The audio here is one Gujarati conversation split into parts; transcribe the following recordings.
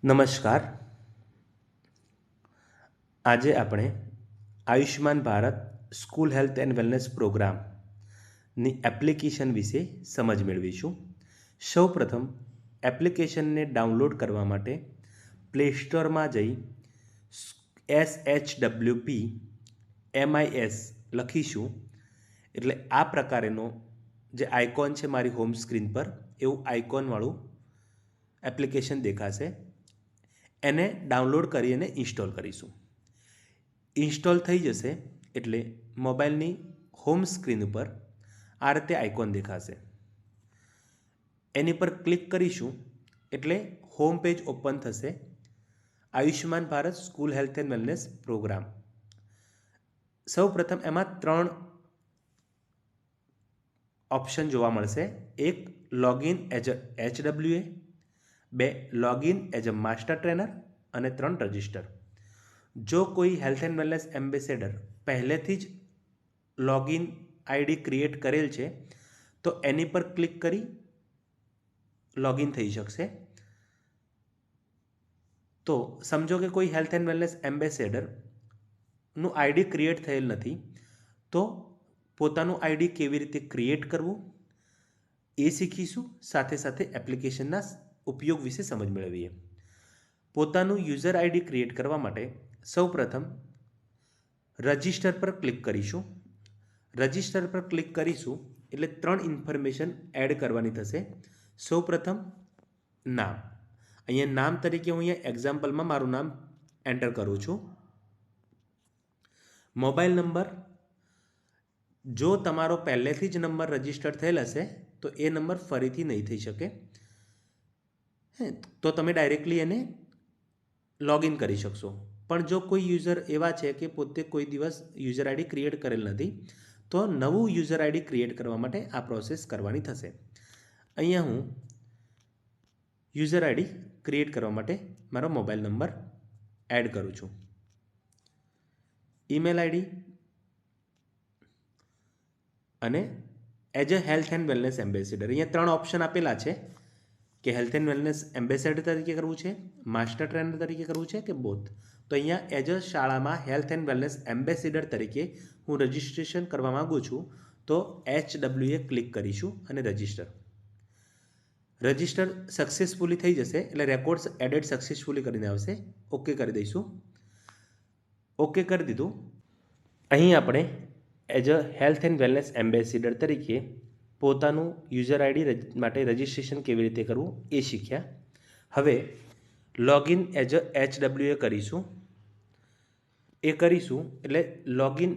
નમસ્કાર. આજે આપણે Ayushman Bharat school health and wellness પ્રોગ્રામની એપ્લિકેશન વિશે સમજ મેળવીશું. સૌપ્રથમ એપ્લિકેશનને ડાઉનલોડ કરવા માટે પ્લે સ્ટોરમાં જઈ SHWPMIS લખીશું એટલે આ પ્રકારેનો જે આઇકોન છે મારી હોમ સ્ક્રીન પર એવું આઇકોનવાળું એપ્લિકેશન દેખાશે. એને ડાઉનલોડ કરી અને ઇન્સ્ટોલ કરીશું. ઇન્સ્ટોલ થઈ જશે એટલે મોબાઈલની હોમ સ્ક્રીન ઉપર આ રીતે આઇકોન દેખાશે. એની પર ક્લિક કરીશું એટલે હોમ પેજ ઓપન થશે. Ayushman Bharat school health and wellness programme. સૌ પ્રથમ એમાં 3 ઓપ્શન જોવા મળશે. એક login as a HWA, 2 login as a master trainer અને 3 રજિસ્ટર. જો કોઈ હેલ્થ એન્ડ વેલનેસ એમ્બેસેડર પહેલેથી જ લોગિન આઈડી ક્રિએટ કરેલ છે તો એની પર ક્લિક કરી લોગિન થઈ શકશે. તો સમજો કે કોઈ હેલ્થ એન્ડ વેલનેસ એમ્બેસેડરનું આઈડી ક્રિએટ થયેલ નથી તો પોતાનું આઈડી કેવી રીતે ક્રિએટ કરવું એ શીખીશું. સાથે સાથે એપ્લિકેશનના ઉપયોગ વિશે સમજ મેળવીએ. પોતાનું યુઝર આઈડી ક્રિએટ કરવા માટે સૌપ્રથમ રજિસ્ટર પર ક્લિક કરીશું. રજિસ્ટર પર ક્લિક કરીશું એટલે 3 ઇન્ફોર્મેશન એડ કરવાની થશે. સૌપ્રથમ નામ. અહીંયા નામ તરીકે હું અહીંયા એક્ઝામ્પલમાં મારું નામ એન્ટર કરું છું. Mobile number. જો તમારો પહેલેથી જ નંબર રજિસ્ટર થયેલ હશે તો એ નંબર ફરીથી નહીં થઈ શકે. તો તમે ડાયરેક્ટલી એને લોગિન કરી શકશો. પણ જો કોઈ યુઝર એવા છે કે પોતે કોઈ દિવસ યુઝર આઈડી ક્રિએટ કરેલ નથી તો નવું યુઝર આઈડી ક્રિએટ કરવા માટે આ પ્રોસેસ કરવાની થશે. અહીંયા હું યુઝર આઈડી ક્રિએટ કરવા માટે મારો મોબાઈલ નંબર એડ કરું છું. ઈમેલ આઈડી અને as a health and wellness ambassador. અહીંયા 3 ઓપ્શન આપેલા છે કે હેલ્થ એન્ડ વેલનેસ એમ્બેસેડર તરીકે કરવું છે, માસ્ટર ટ્રેનર તરીકે કરવું છે કે બોથ. તો અહીંયા એઝ અ શાળામાં હેલ્થ એન્ડ વેલનેસ એમ્બેસેડર તરીકે હું રજિસ્ટ્રેશન કરવા માગું છું તો HWA ક્લિક કરીશું અને રજિસ્ટર. રજિસ્ટર સક્સેસફુલી થઈ જશે એટલે રેકોર્ડ્સ એડેડ સક્સેસફુલી કરીને આવશે. ઓકે કરી દઈશું. ઓકે કરી દીધું. અહીં આપણે as a health and wellness ambassador તરીકે પોતાનું યુઝર આઈડી માટે રજિસ્ટ્રેશન કેવી રીતે કરવું એ શીખ્યા. હવે લોગિન એઝ અ HWA કરીશું. એ કરીશું એટલે લોગિન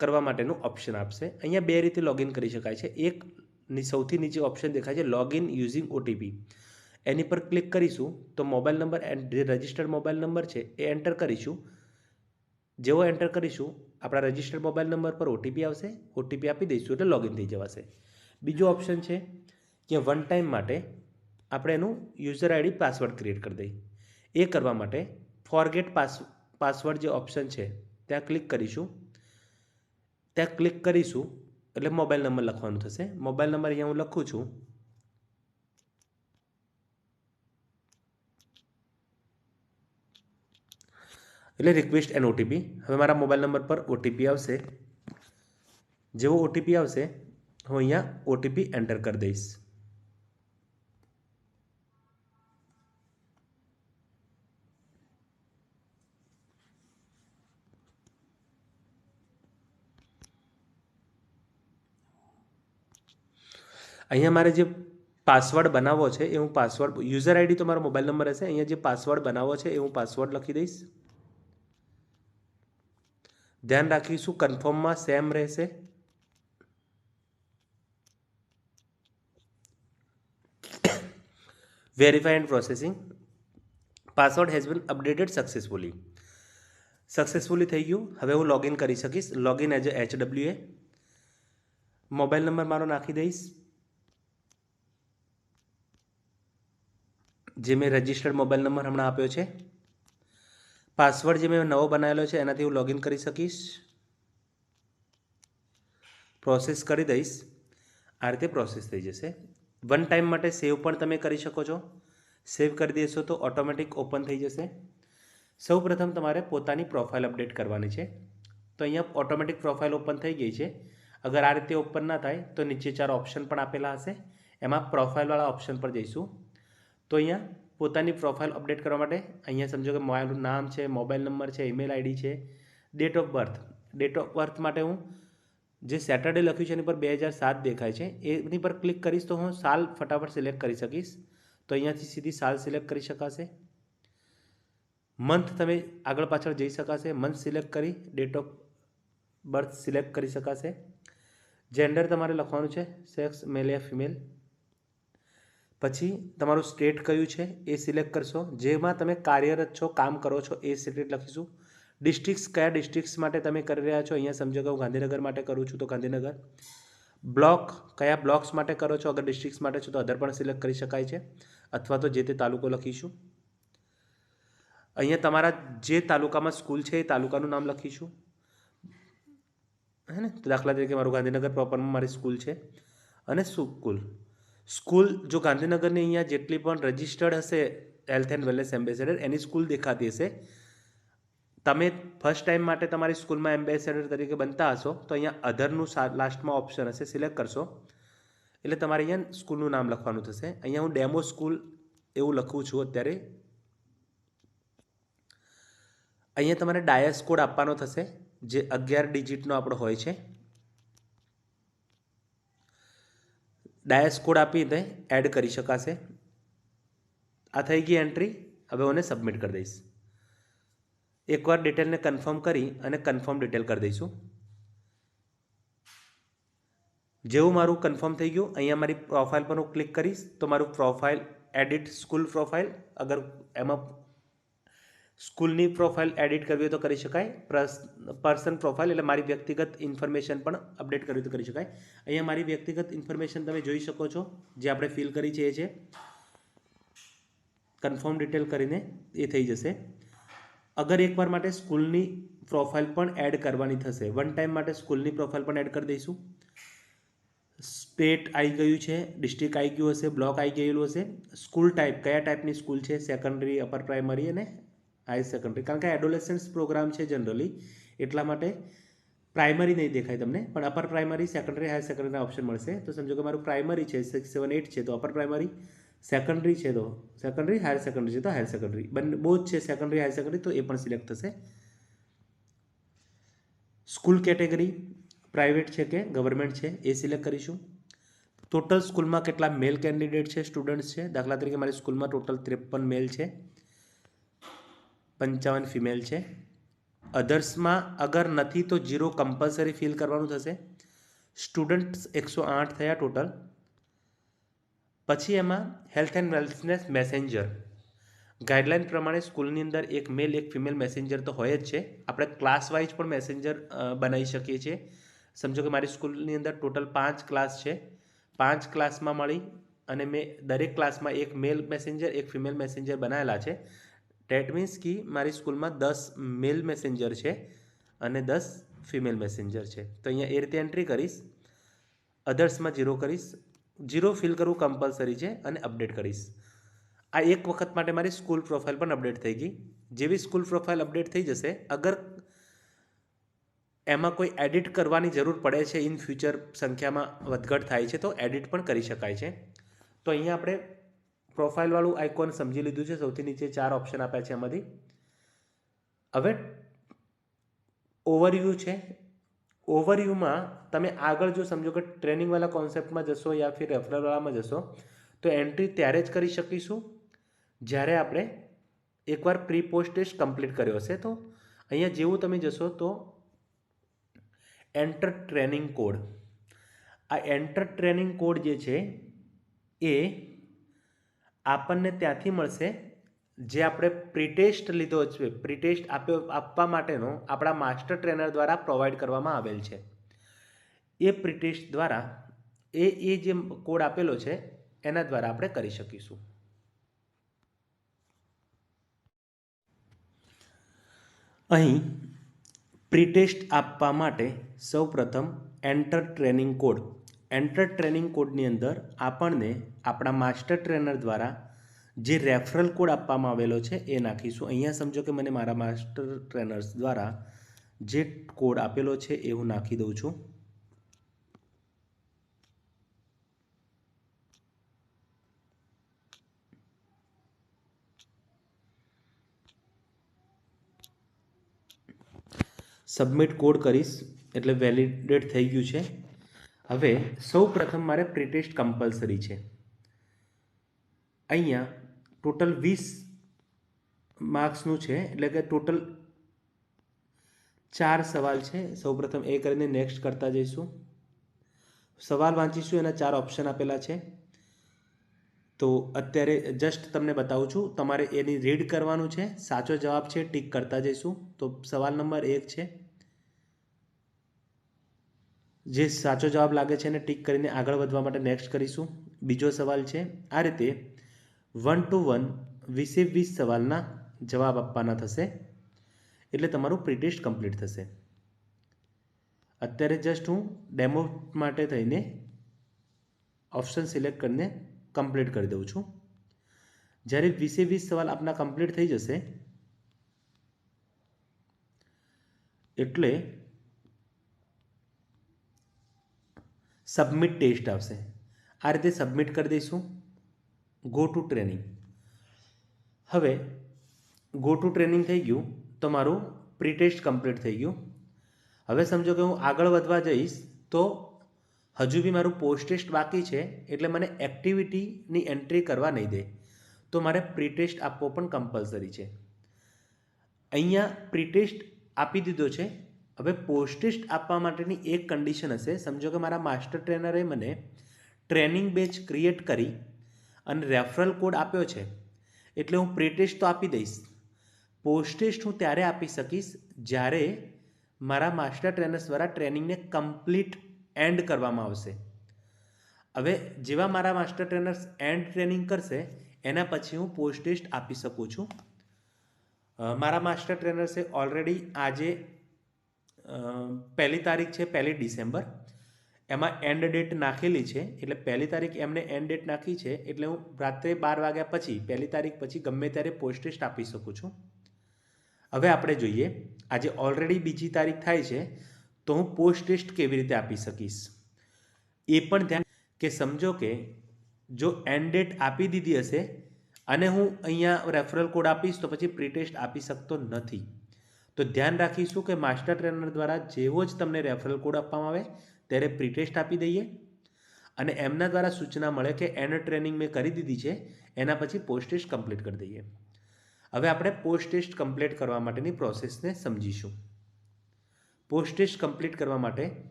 કરવા માટેનું ઓપ્શન આપશે. અહીંયા 2 રીતે લોગિન કરી શકાય છે. એકની સૌથી નીચે ઓપ્શન દેખાય છે લોગિન યુઝિંગ OTP. એની પર ક્લિક કરીશું તો મોબાઈલ નંબર જે રજિસ્ટર્ડ મોબાઈલ નંબર છે એ એન્ટર કરીશું. જેવો એન્ટર કરીશું આપણા રજિસ્ટર્ડ મોબાઈલ નંબર પર OTP આવશે. OTP આપી દઈશું એટલે લોગિન થઈ જવાશે. બીજો ઓપ્શન છે કે વન ટાઈમ માટે આપણે એનું યુઝર આઈડી પાસવર્ડ ક્રિએટ કરી દઈએ. એ કરવા માટે ફોરગેટ પાસવર્ડ જે ઓપ્શન છે ત્યાં ક્લિક કરીશું. ત્યાં ક્લિક કરીશું એટલે મોબાઈલ નંબર લખવાનું થશે. મોબાઈલ નંબર અહીંયા હું લખું છું. એટલે રિક્વેસ્ટ એન્ડ OTP. હવે મારા મોબાઈલ નંબર પર OTP આવશે. જેવો OTP આવશે હું અહીંયા OTP એન્ટર કરી દઈશ. અહીંયા મારે જે પાસવર્ડ બનાવવો છે એ હું પાસવર્ડ યુઝર આઈડી તો મારો મોબાઈલ નંબર હશે. અહીંયા જે પાસવર્ડ બનાવવો છે એ હું પાસવર્ડ લખી દઈશ. ધ્યાન રાખીશું કન્ફર્મમાં સેમ રહેશે. Verify and processing. Password has been updated successfully. Successfully થઈ ગયું. હવે હું લોગિન કરી શકીશ. Login as a HWA. Mobile number મારો નાખી દઈશ જે મેં રજિસ્ટર્ડ મોબાઈલ નંબર હમણાં આપ્યો છે. પાસવર્ડ જે મેં નવો બનાવેલો છે એનાથી હું લોગિન કરી શકીશ. પ્રોસેસ કરી દઈશ. આ રીતે પ્રોસેસ થઈ જશે. વન ટાઈમ માટે સેવ પણ તમે કરી શકો છો. સેવ કરી દેશો તો ઓટોમેટિક ઓપન થઈ જશે. સૌ પ્રથમ તમારે પોતાની પ્રોફાઇલ અપડેટ કરવાની છે. તો અહીંયા ઓટોમેટિક પ્રોફાઇલ ઓપન થઈ ગઈ છે. અગર આ રીતે ઓપન ના થાય તો નીચે 4 ઓપ્શન પણ આપેલા હશે, એમાં પ્રોફાઇલવાળા ઓપ્શન પર જઈશું. તો અહીંયા પોતાની પ્રોફાઇલ અપડેટ કરવા માટે અહીંયા સમજો કે મારું નામ છે, મોબાઈલ નંબર છે, ઈમેલ આઈડી છે, ડેટ ઓફ બર્થ માટે હું જે સેટરડે લખ્યું છે એની પર 2007 દેખાય છે, એની પર ક્લિક કરીશ તો હું સાલ ફટાફટ સિલેક્ટ કરી શકીશ. તો અહીંયાથી સીધી સાલ સિલેક્ટ કરી શકાશે. મંથ તમે આગળ પાછળ જઈ શકાશે, મંથ સિલેક્ટ કરી ડેટ ઓફ બર્થ સિલેક્ટ કરી શકાશે. જેન્ડર તમારે લખવાનું છે, સેક્સ મેલ યા ફિમેલ. પછી તમારું સ્ટેટ કયું છે એ સિલેક્ટ કરશો, જેમાં તમે કાર્યરત છો, કામ કરો છો એ સ્ટેટ લખીશું. ડિસ્ટ્રિક્ટ્સ કયા ડિસ્ટ્રિક્ટ્સ માટે તમે કરી રહ્યા છો, અહીંયા સમજો કે હું ગાંધીનગર માટે કરું છું તો ગાંધીનગર. બ્લોક કયા બ્લોક્સ માટે કરો છો, અગર ડિસ્ટ્રિક્ટ્સ માટે છો તો અધર પણ સિલેક્ટ કરી શકાય છે, અથવા તો જે તે તાલુકો લખીશું. અહીંયા તમારા જે તાલુકામાં સ્કૂલ છે એ તાલુકાનું નામ લખીશું, હે ને. તો દાખલા તરીકે મારું ગાંધીનગર પ્રોપરમાં મારી સ્કૂલ છે, અને સ્કૂલ જો ગાંધીનગરની અહીંયા જેટલી પણ રજિસ્ટર્ડ હશે health and wellness ambassador any school દેખાતી હશે. તમે ફર્સ્ટ ટાઈમ માટે તમારી સ્કૂલમાં એમ્બેસેડર તરીકે બનતા હશો તો અહીંયા અધરનું લાસ્ટમાં ઓપ્શન હશે, સિલેક્ટ કરશો એટલે તમારે અહીંયા સ્કૂલનું નામ લખવાનું થશે. અહીંયા હું ડેમો સ્કૂલ એવું લખું છું અત્યારે. અહીંયા તમારે ડાયસ કોડ આપવાનો થશે, જે 11 ડિજિટનો આપણો હોય છે. ડાયસ કોડ આપી દે એડ કરી શકાશે. આ થઈ ગઈ એન્ટ્રી. હવે હું સબમિટ કરી દઈશ. એકવાર ડિટેલને કન્ફર્મ કરી અને કન્ફર્મ ડિટેલ કરી દઈશું. જેવું મારું કન્ફર્મ થઈ ગયું, અહીંયા મારી પ્રોફાઇલ પર હું ક્લિક કરીશ તો મારું પ્રોફાઇલ એડિટ સ્કૂલ પ્રોફાઇલ, અગર એમાં સ્કૂલની પ્રોફાઇલ એડિટ કરવી હોય તો કરી શકાય. પર્સન પ્રોફાઇલ એટલે મારી વ્યક્તિગત ઇન્ફોર્મેશન પણ અપડેટ કરવી તો કરી શકાય. અહીંયા મારી વ્યક્તિગત ઇન્ફોર્મેશન તમે જોઈ શકો છો, જે આપણે ફિલ કરી છે એ છે. કન્ફર્મ ડિટેલ કરીને એ થઈ જશે. અગર એકવાર માટે સ્કૂલની પ્રોફાઇલ પણ એડ કરવાની થશે, વન ટાઈમ માટે સ્કૂલની પ્રોફાઇલ પણ એડ કરી દઈશું. સ્ટેટ આવી ગયું છે, ડિસ્ટ્રિક્ટ આવી ગયું હશે, બ્લોક આવી ગયેલું હશે. સ્કૂલ ટાઈપ કયા ટાઈપની સ્કૂલ છે, સેકન્ડરી, અપર પ્રાઇમરી અને હાયર સેકન્ડરી. કારણ કે એડોલેસન્સ પ્રોગ્રામ છે જનરલી, એટલા માટે પ્રાઇમરી નહીં દેખાય તમને, પણ અપર પ્રાઇમરી, સેકન્ડરી, હાયર સેકન્ડરીના ઓપ્શન મળશે. તો સમજો કે મારું પ્રાઇમરી છે 6, 7, 8 છે તો અપર પ્રાઇમરી, સેકન્ડરી છે તો સેકન્ડરી, હાયર સેકન્ડરી છે તો હાયર સેકન્ડરી, બંને બહુ જ છે સેકન્ડરી હાયર સેકન્ડરી તો એ પણ સિલેક્ટ થશે. સ્કૂલ કેટેગરી પ્રાઇવેટ છે કે ગવર્મેન્ટ છે એ સિલેક્ટ કરીશું. ટોટલ સ્કૂલમાં કેટલા મેલ કેન્ડિડેટ છે, સ્ટુડન્ટ્સ છે. દાખલા તરીકે મારી સ્કૂલમાં ટોટલ 53 મેલ છે, 55 ફિમેલ છે. અધર્સમાં અગર નથી તો 0 કમ્પલસરી ફિલ કરવાનું થશે. સ્ટુડન્ટ્સ 108 થયા ટોટલ. પછી એમાં health and wellness messenger guideline પ્રમાણે સ્કૂલની અંદર એક મેલ એક ફિમેલ મેસેન્જર તો હોય જ છે. આપણે ક્લાસ વાઇઝ પણ મેસેન્જર બનાવી શકીએ છીએ. સમજો કે મારી સ્કૂલની અંદર ટોટલ 5 ક્લાસ છે, 5 ક્લાસમાં મળી અને મેં દરેક ક્લાસમાં એક મેલ મેસેન્જર એક ફિમેલ મેસેન્જર બનાવેલા છે. ડેટ મીન્સ કે મારી સ્કૂલમાં 10 મેલ મેસેન્જર છે અને 10 ફિમેલ મેસેન્જર છે. તો અહીંયા એ રીતે એન્ટ્રી કરીશ. અધર્સમાં 0 કરીશ. 0 ફિલ કરવું કમ્પલસરી છે અને અપડેટ કરીશ. આ એક વખત માટે મારી સ્કૂલ પ્રોફાઇલ પણ અપડેટ થઈ ગઈ. જેવી સ્કૂલ પ્રોફાઇલ અપડેટ થઈ જશે, અગર એમાં કોઈ એડિટ કરવાની જરૂર પડે છે, ઇન ફ્યુચર સંખ્યામાં વધઘટ થાય છે તો એડિટ પણ કરી શકાય છે. તો અહીંયા આપણે પ્રોફાઇલવાળું આઇકોન સમજી લીધું છે. સૌથી નીચે 4 ઓપ્શન આપ્યા છે એમાંથી. હવે ઓવરવ્યૂ છે. ઓવરવ્યૂમાં તમે આગળ જો સમજો કે ટ્રેનિંગવાળા કોન્સેપ્ટમાં જશો યા ફિર રેફરલવાળામાં જશો તો એન્ટ્રી ત્યારે જ કરી શકીશું જ્યારે આપણે એકવાર પ્રી પોસ્ટ ટેસ્ટ કમ્પ્લીટ કર્યો હશે. તો અહીંયા જેવું તમે જશો તો એન્ટર ટ્રેનિંગ કોડ, આ એન્ટર ટ્રેનિંગ કોડ જે છે એ આપણને ત્યાંથી મળશે જે આપણે પ્રીટેસ્ટ લીધો છે. પ્રીટેસ્ટ આપવા માટેનો આપણા માસ્ટર ટ્રેનર દ્વારા પ્રોવાઈડ કરવામાં આવેલ છે. એ પ્રીટેસ્ટ દ્વારા એ જે કોડ આપેલો છે એના દ્વારા આપણે કરી શકીશું. અહીં પ્રીટેસ્ટ આપવા માટે સૌપ્રથમ enter training code. Enter training કોડની અંદર આપણને આપણા માસ્ટર ટ્રેનર દ્વારા જે રેફરલ કોડ આપવામાં આવેલો છે એ નાખીશું. અહીંયા સમજો કે મને મારા માસ્ટર ટ્રેનર્સ દ્વારા જે કોડ આપેલો છે એ હું નાખી દઉં છું. સબમિટ કોડ કરીશ એટલે વેલિડેટ થઈ ગયું છે. હવે સૌ પ્રથમ મારે પ્રીટેસ્ટ કમ્પલસરી છે. અહીંયા ટોટલ 20 માર્ક્સનું છે, એટલે કે ટોટલ 4 સવાલ છે. સૌપ્રથમ એ કરીને નેક્સ્ટ કરતા જઈશું. સવાલ વાંચીશું, એના 4 ઓપ્શન આપેલા છે. તો અત્યારે જસ્ટ તમને બતાવું છું, તમારે એની રીડ કરવાનું છે. સાચો જવાબ છે ટીક કરતા જઈશું. તો સવાલ નંબર 1 છે, જે સાચો જવાબ લાગે છે એને ટીક કરીને આગળ વધવા માટે નેક્સ્ટ કરીશું. બીજો સવાલ છે. આ રીતે 1 to 1 20 સવાલના જવાબ આપવાના થશે, એટલે તમારું પ્રીટેસ્ટ કમ્પ્લીટ થશે. અત્યારે જસ્ટ હું ડેમો માટે થઈને ઓપ્શન સિલેક્ટ કરીને કમ્પ્લીટ કરી દઉં છું. જ્યારે 20 સવાલ આપના કમ્પ્લીટ થઈ જશે એટલે સબમિટ ટેસ્ટ આવશે. આ રીતે સબમિટ કરી દઈશું. Go to training. હવે ગો ટુ ટ્રેનિંગ થઈ ગયું તો મારું પ્રીટેસ્ટ કમ્પ્લીટ થઈ ગયું. હવે સમજો કે હું આગળ વધવા જઈશ તો હજુ બી મારું પોસ્ટ ટેસ્ટ બાકી છે, એટલે મને એક્ટિવિટીની એન્ટ્રી કરવા નહીં દે. તો મારે પ્રીટેસ્ટ આપવો પણ કમ્પલસરી છે. અહીંયા પ્રીટેસ્ટ આપી દીધો છે. હવે પોસ્ટ ટેસ્ટ આપવા માટેની એક કન્ડિશન હશે. સમજો કે મારા માસ્ટર ટ્રેનરે મને ટ્રેનિંગ બેચ ક્રિએટ કરી અને રેફરલ કોડ આપ્યો છે, એટલે હું પ્રીટેસ્ટ તો આપી દઈશ. પોસ્ટ ટેસ્ટ હું ત્યારે આપી શકીશ જ્યારે મારા માસ્ટર ટ્રેનર્સ દ્વારા ટ્રેનિંગને કમ્પ્લીટ એન્ડ કરવામાં આવશે. હવે જેવા મારા માસ્ટર ટ્રેનર્સ એન્ડ ટ્રેનિંગ કરશે એના પછી હું પોસ્ટ ટેસ્ટ આપી શકું છું. મારા માસ્ટર ટ્રેનર્સે ઓલરેડી આજે 1 તારીખ છે, 1 ડિસેમ્બર, એમાં એન્ડ ડેટ નાખેલી છે. એટલે 1 તારીખ એમને એન્ડ ડેટ નાખી છે, એટલે હું રાત્રે 12 વાગ્યા પછી 1 તારીખ પછી ગમે ત્યારે પોસ્ટ ટેસ્ટ આપી શકું છું. હવે આપણે જોઈએ, આજે ઓલરેડી 2 તારીખ થાય છે, તો હું પોસ્ટ ટેસ્ટ કેવી રીતે આપી શકીશ એ પણ ધ્યાન. કે સમજો કે જો એન્ડ ડેટ આપી દીધી હશે અને હું અહીંયા રેફરલ કોડ આપીશ તો પછી પ્રીટેસ્ટ આપી શકતો નથી. તો ધ્યાન રાખીશું કે માસ્ટર ટ્રેનર દ્વારા જેવો જ તમને રેફરલ કોડ આપવામાં આવે ત્યારે પ્રીટેસ્ટ આપી દઈએ, અને એમના દ્વારા સૂચના મળે કે એન્ડ ટ્રેનિંગ મેં કરી દીધી છે, એના પછી પોસ્ટ ટેસ્ટ કમ્પ્લીટ કરી દઈએ. હવે આપણે પોસ્ટ ટેસ્ટ કમ્પ્લીટ કરવા માટેની પ્રોસેસને સમજીશું. પોસ્ટ ટેસ્ટ કમ્પ્લીટ કરવા માટે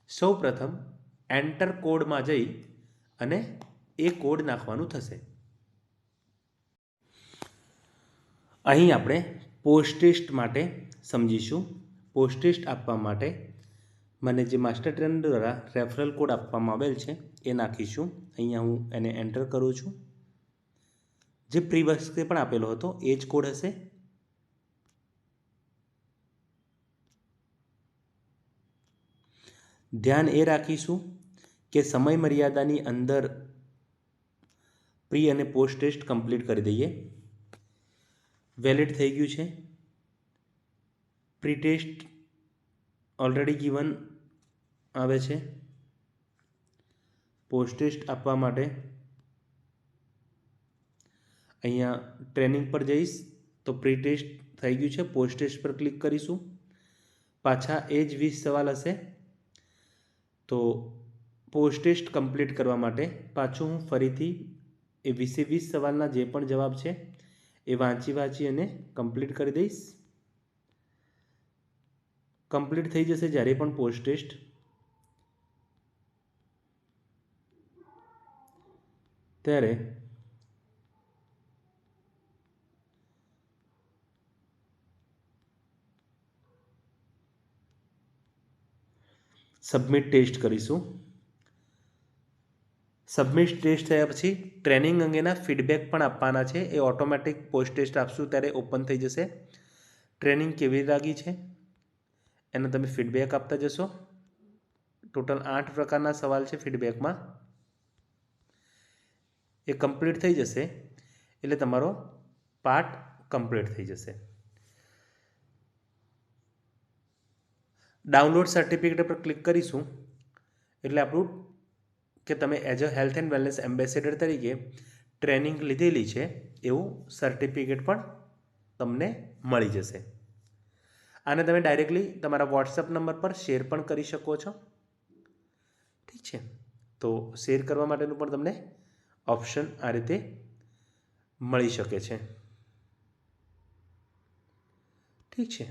સૌ પ્રથમ એન્ટર કોડમાં જઈ અને એ કોડ નાખવાનું થશે. અહીં આપણે પોસ્ટ ટેસ્ટ માટે સમજીશું. પોસ્ટ ટેસ્ટ આપવા માટે મને જે માસ્ટર ટ્રેનર દ્વારા રેફરલ કોડ આપવામાં આવેલ છે એ નાખીશું. અહીંયા હું એને એન્ટર કરું છું. જે પ્રીવિયસલી પણ આપેલો હતો એ જ કોડ હશે. ધ્યાન એ રાખીશું કે સમય મર્યાદાની અંદર પ્રી અને પોસ્ટ ટેસ્ટ કમ્પ્લીટ કરી દઈએ. વેલિડ થઈ ગયું છે. પ્રી ટેસ્ટ ઓલરેડી ગિવન આવે છે. પોસ્ટ ટેસ્ટ આપવા માટે અહીંયા ટ્રેનિંગ પર જઈશ તો પ્રી ટેસ્ટ થઈ ગયું છે. પોસ્ટ ટેસ્ટ પર ક્લિક કરીશું. પાછા એ જ 20 સવાલ હશે. તો પોસ્ટ ટેસ્ટ કમ્પ્લીટ કરવા માટે પાછું હું ફરીથી એ 20 સવાલના જે પણ જવાબ છે એ વાંચી અને કમ્પ્લીટ કરી દઈશ. કમ્પ્લીટ થઈ જશે જ્યારે પણ પોસ્ટ ટેસ્ટ. ત્યારે સબમિટ ટેસ્ટ કરીશું. સબમિટ ટેસ્ટ થયા પછી ટ્રેનિંગ અંગેના ફીડબેક પણ આપવાના છે. એ ઓટોમેટિક પોસ્ટ ટેસ્ટ આપશું ત્યારે ઓપન થઈ જશે. ટ્રેનિંગ કેવી લાગી છે એનો તમે ફીડબેક આપતા જશો. ટોટલ 8 પ્રકારના સવાલ છે ફીડબેકમાં. એ કમ્પ્લીટ થઈ જશે એટલે તમારો પાર્ટ કમ્પ્લીટ થઈ જશે. ડાઉનલોડ સર્ટિફિકેટ પર ક્લિક કરીશું એટલે આપણું કે તમે as a health and wellness ambassador તરીકે ટ્રેનિંગ લીધેલી છે એવું સર્ટિફિકેટ પણ તમને મળી જશે. આને તમે ડાયરેક્ટલી તમારા વોટ્સઅપ નંબર પર શેર પણ કરી શકો છો. ઠીક છે, તો શેર કરવા માટેનું પણ તમને ઓપ્શન આ રીતે મળી શકે છે. ઠીક છે,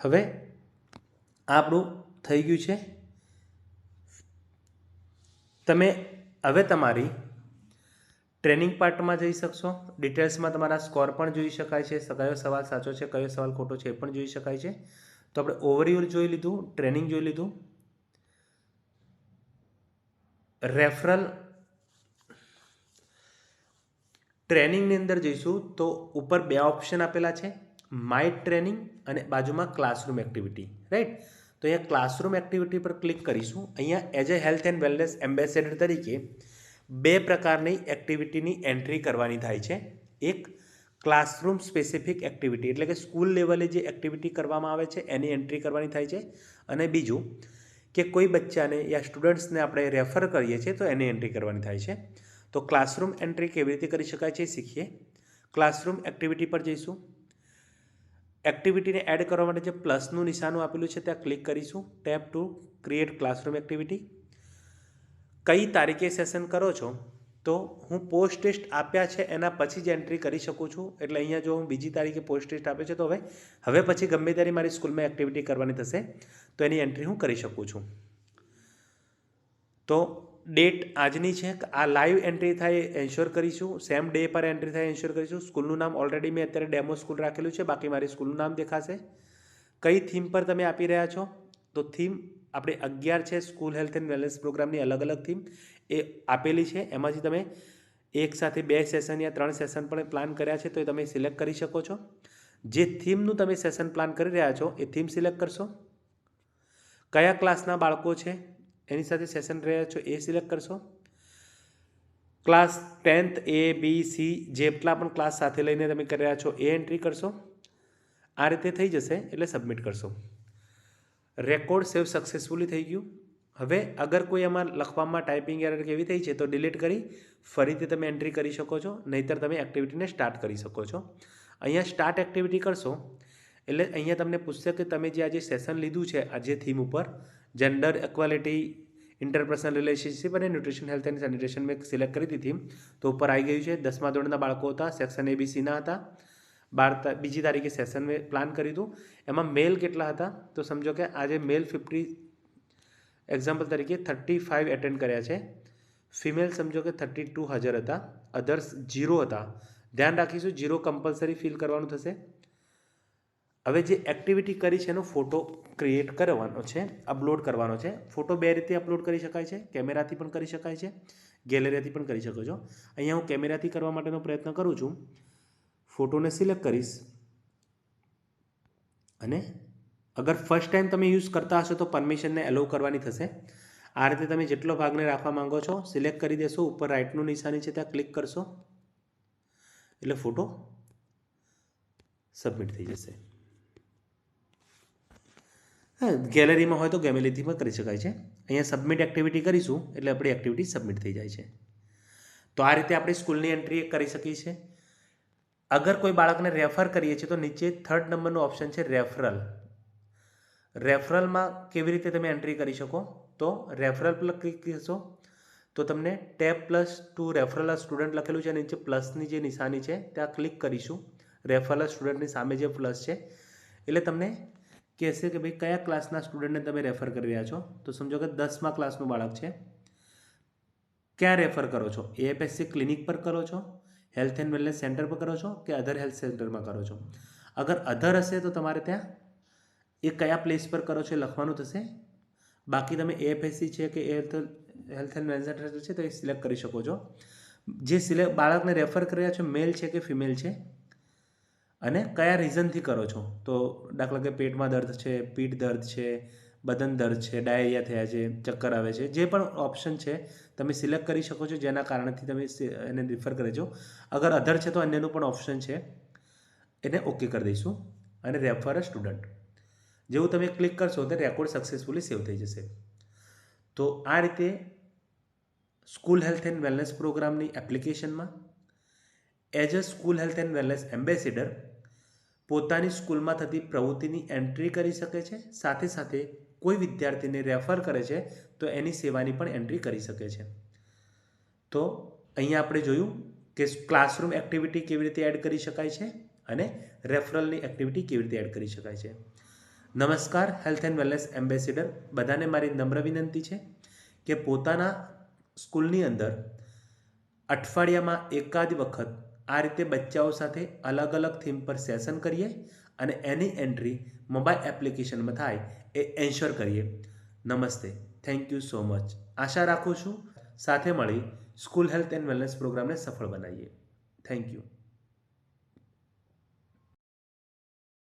હવે આપણું થઈ ગયું છે. તમે હવે તમારી ટ્રેનિંગ પાર્ટમાં જઈ શકશો. ડિટેલ્સમાં તમારા સ્કોર પણ જોઈ શકાય છે, કયો સવાલ સાચો છે, કયો સવાલ ખોટો છે એ પણ જોઈ શકાય છે. તો આપણે ઓવરવ્યૂ જોઈ લીધું, ટ્રેનિંગ જોઈ લીધું. રેફરલ ટ્રેનિંગની અંદર જઈશું તો ઉપર બે ઓપ્શન આપેલા છે, માય ટ્રેનિંગ અને બાજુમાં ક્લાસરૂમ એક્ટિવિટી. રાઈટ, તો અહીંયા ક્લાસરૂમ એક્ટિવિટી પર ક્લિક કરીશું. અહીંયા as a health and wellness ambassador તરીકે બે પ્રકારની એક્ટિવિટીની એન્ટ્રી કરવાની થાય છે. એક ક્લાસરૂમ સ્પેસિફિક એક્ટિવિટી એટલે કે સ્કૂલ લેવલે જે એક્ટિવિટી કરવામાં આવે છે એની એન્ટ્રી કરવાની થાય છે. અને બીજું કે કોઈ બચ્ચાને યા સ્ટુડન્ટ્સને આપણે રેફર કરીએ છીએ તો એની એન્ટ્રી કરવાની થાય છે. તો ક્લાસરૂમ એન્ટ્રી કેવી રીતે કરી શકાય છે શીખીએ. ક્લાસરૂમ એક્ટિવિટી પર જઈશું. એક્ટિવિટીને એડ કરવા માટે જે પ્લસનું નિશાનું આપેલું છે ત્યાં ક્લિક કરીશું. Tap 2 create classroom activity. કઈ તારીખે સેશન કરો છો તો હું પોસ્ટ ટેસ્ટ આપ્યા છે એના પછી જ એન્ટ્રી કરી શકું છું. એટલે અહીંયા જો હું બીજી તારીખે પોસ્ટ ટેસ્ટ આપ્યો છે તો હવે પછી ગમે ત્યારે મારી સ્કૂલમાં એક્ટિવિટી કરવાની થશે તો એની એન્ટ્રી હું કરી શકું છું. તો ડેટ આજની છે, આ લાઈવ એન્ટ્રી થાય એન્શ્યોર કરીશું. સેમ ડે પર એન્ટ્રી થાય એન્શ્યોર કરીશું. સ્કૂલનું નામ ઓલરેડી મેં અત્યારે ડેમો સ્કૂલ રાખેલું છે, બાકી મારી સ્કૂલનું નામ દેખાશે. કઈ થીમ પર તમે આપી રહ્યા છો તો થીમ આપણે 11 છે સ્કૂલ હેલ્થ એન્ડ વેલનેસ પ્રોગ્રામની અલગ અલગ થીમ એ આપેલી છે. એમાંથી તમે એક સાથે 2 સેશન યા 3 સેશન પણ પ્લાન કર્યા છે તો એ તમે સિલેક્ટ કરી શકો છો. જે થીમનું તમે સેશન પ્લાન કરી રહ્યા છો એ થીમ સિલેક્ટ કરશો. કયા ક્લાસના બાળકો છે એની સાથે સેશન રહ્યા છો એ સિલેક્ટ કરશો. Class 10th A B C જેટલા પણ ક્લાસ સાથે લઈને તમે કરી રહ્યા છો એ એન્ટ્રી કરશો. આ રીતે થઈ જશે એટલે સબમિટ કરશો. રેકોર્ડ સેવ સક્સેસફુલી થઈ ગયું. હવે અગર કોઈ આમાં લખવામાં ટાઈપિંગ એરર કેવી થઈ છે તો ડિલીટ કરી ફરીથી તમે એન્ટ્રી કરી શકો છો, નહીંતર તમે એક્ટિવિટીને સ્ટાર્ટ કરી શકો છો. અહીંયા સ્ટાર્ટ એક્ટિવિટી કરશો એટલે અહીંયા તમને પૂછશે કે તમે જે આજે સેશન લીધું છે આજે થીમ ઉપર જેન્ડર ઇક્વાલિટી, ઇન્ટરપર્સનલ રિલેશનશિપ અને ન્યુટ્રિશન હેલ્થ એન્ડ સેનિટેશન મેં સિલેક્ટ કરી હતી થીમ તો ઉપર આવી ગયું છે. 10મા ધોરણના બાળકો હતા, સેક્શન ABCના હતા. 12 તારીખે સેશન મેં પ્લાન કર્યું હતું. એમાં મેલ કેટલા હતા તો સમજો કે આજે મેલ 50 એક્ઝામ્પલ તરીકે 35 એટેન્ડ કર્યા છે. ફિમેલ સમજો કે 32 હાજર હતા. અધર્સ 0 હતા. ધ્યાન રાખીશું 0 કમ્પલસરી ફિલ કરવાનું થશે. હવે જે એક્ટિવિટી કરી છે એનો ફોટો ક્રિએટ કરવાનો છે, અપલોડ કરવાનો છે. ફોટો બે રીતે અપલોડ કરી શકાય છે, કેમેરાથી પણ કરી શકાય છે, ગેલેરીથી પણ કરી શકો છો. અહીંયા હું કેમેરાથી કરવા માટેનો પ્રયત્ન કરું છું. ફોટોને સિલેક્ટ કરીશ અને અગર ફર્સ્ટ ટાઈમ તમે યુઝ કરતા હશો તો પરમિશનને એલો કરવાની થશે. આ રીતે તમે જેટલો ભાગને રાખવા માંગો છો સિલેક્ટ કરી દેશો. ઉપર રાઇટનું નિશાની છે ત્યાં ક્લિક કરશો એટલે ફોટો સબમિટ થઈ જશે. હા, ગેલેરીમાં હોય તો ગેલેરીથી પણ કરી શકાય છે. અહીંયા સબમિટ એક્ટિવિટી કરીશું એટલે આપણી એક્ટિવિટી સબમિટ થઈ જાય છે. તો આ રીતે આપણે સ્કૂલની એન્ટ્રી કરી શકીએ છીએ. અગર કોઈ બાળકને રેફર કરીએ છીએ તો નીચે 3rd નંબરનું ઓપ્શન છે રેફરલ. રેફરલમાં કેવી રીતે તમે એન્ટ્રી કરી શકો તો રેફરલ પર ક્લિક કરશો તો તમને ટેબ +2 રેફરલ સ્ટુડન્ટ લખેલું છે, નીચે પ્લસની જે નિશાની છે ત્યાં ક્લિક કરીશું. રેફરલ સ્ટુડન્ટની સામે જે પ્લસ છે એટલે તમને કહેશે કે ભાઈ કયા ક્લાસના સ્ટુડન્ટને તમે રેફર કરી રહ્યા છો. તો સમજો કે 10મા ક્લાસનું બાળક છે. ક્યાં રેફર કરો છો? AFSC ક્લિનિક પર કરો છો, હેલ્થ એન્ડ વેલનેસ સેન્ટર પર કરો છો કે અધર હેલ્થ સેન્ટરમાં કરો છો. અગર અધર હશે તો તમારે ત્યાં એ કયા પ્લેસ પર કરો છો એ લખવાનું થશે. બાકી તમે AFSC છે કે હેલ્થ એન્ડ વેલનેસ સેન્ટર છે તો એ સિલેક્ટ કરી શકો છો. જે બાળકને રેફર કરી રહ્યા છો મેલ છે કે ફિમેલ છે અને કયા રીઝનથી કરો છો. તો દાખલા કે પેટમાં દર્દ છે, પીઠ દર્દ છે, બદન દર્દ છે, ડાયરિયા થયા છે, ચક્કર આવે છે, જે પણ ઓપ્શન છે તમે સિલેક્ટ કરી શકો છો, જેના કારણથી તમે એને રિફર કરે છો. અગર અધર છે તો અન્યનું પણ ઓપ્શન છે, એને ઓકે કરી દઈશું. અને રેફર અ સ્ટુડન્ટ જેવું તમે ક્લિક કરશો તો રેકોર્ડ સક્સેસફુલી સેવ થઈ જશે. તો આ રીતે સ્કૂલ હેલ્થ એન્ડ વેલનેસ પ્રોગ્રામની એપ્લિકેશનમાં as a school health and wellness ambassador પોતાની સ્કૂલમાં થતી પ્રવૃત્તિની એન્ટ્રી કરી શકે છે. સાથે સાથે કોઈ વિદ્યાર્થીને રેફર કરે છે તો એની સેવાની પણ એન્ટ્રી કરી શકે છે. તો અહીંયા આપણે જોયું કે ક્લાસરૂમ એક્ટિવિટી કેવી રીતે એડ કરી શકાય છે અને રેફરલની એક્ટિવિટી કેવી રીતે એડ કરી શકાય છે. નમસ્કાર હેલ્થ એન્ડ વેલનેસ એમ્બેસેડર બધાને મારી નમ્ર વિનંતી છે કે પોતાના સ્કૂલની અંદર અઠવાડિયામાં એકાદ વખત આ રીતે બચ્ચાઓ સાથે અલગ અલગ થીમ પર સેશન કરીએ અને એની એન્ટ્રી મોબાઈલ એપ્લિકેશનમાં થાય એ એન્શ્યોર કરીએ. નમસ્તે, થેન્ક યુ સો મચ. આશા રાખું છું સાથે મળી સ્કૂલ હેલ્થ એન્ડ વેલનેસ પ્રોગ્રામને સફળ બનાવીએ. Thank you.